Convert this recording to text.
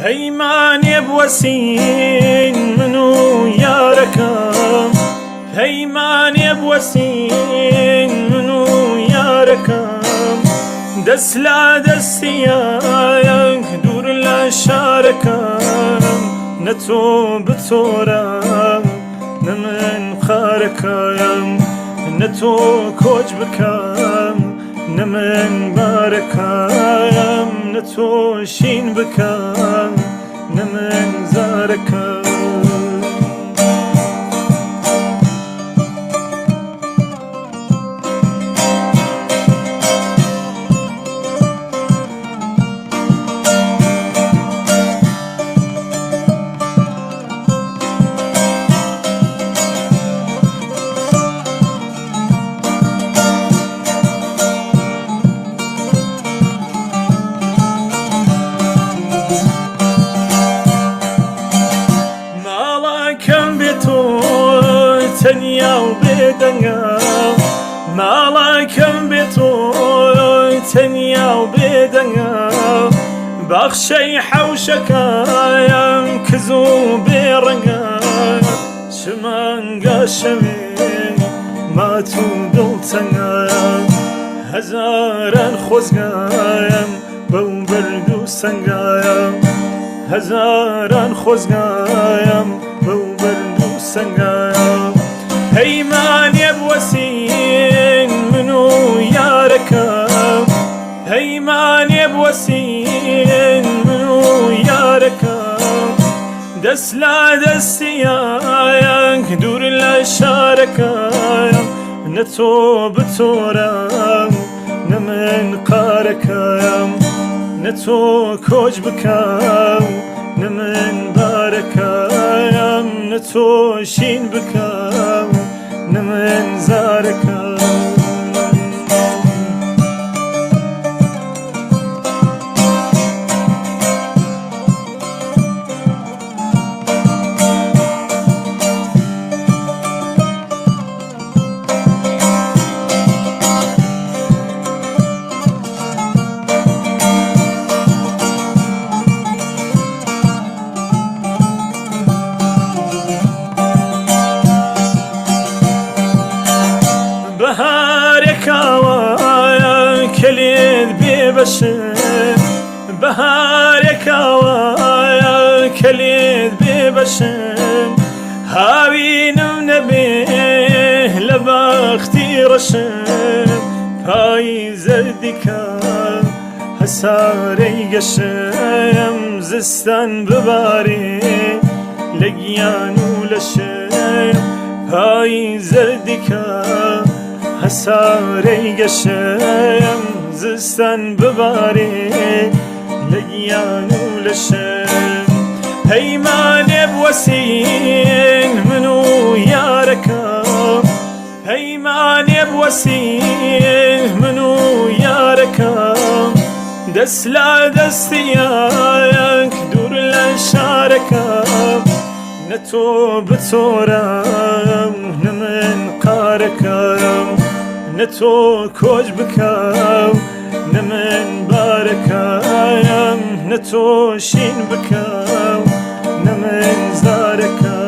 پەیمانێ بوەسین من و یارەکەم، پەیمانێ بوەسین من و یارەکەم، دەست لا دەستیەک دوور لە شارەکەم، نە تۆ بتۆرە نە من قارەکەم، نە تۆ کۆچ بکەم نە من بارەکەم، نە تۆ شین بکەم نە من زارەکەم. تەنیا و بێدەنگە ماڵەکەم بێ تۆی تەنیا و بێدەنگە، باخشەی حەوشەکەیان کز و بێڕەنگە، شمەنگە شەوێ مات و دڵتەنگە، هەزاران خۆزگایم بەو بەرد و سەنگایم، هەزاران خۆزگایم بەو بەرد و سەنگایم. پەیمانێ بوەسین من و یارەکەم، پەیمانێ بوەسین من و یارەکەم، دەست لا دەستیەک دوور لە شارەکەم، نە تۆ بتۆرە نە من قارەکەم، نە تۆ کۆچ بکەم نە من بارەکەم، نە تۆ شین بکەم نە من زارەکەم. بەهارێکاوە کەلێت بێبەشم، بەهارێکاوە کەلێت بێبەشم، هاوینم نەبێ لە بەختی ڕەشم، پایی زەردیکە هەسارەی گەشم، زستان ببارێ لە گیان و لەشم، پایی زەردیکە هەسارەی گەشم، زستان ببارێ لە گیان و لەشم. پەیمانێ بوەسین من و یارەکەم، پەیمانێ بوەسین من و یارەکەم، دەست لا دەستیەک دوور لە شارەکەم، نە تۆ بتۆرە نە من قارەکەم، نە تۆ کۆچ بکەم نە من بارەکەم، نە تۆ شین بکەم نە من زارەکەم.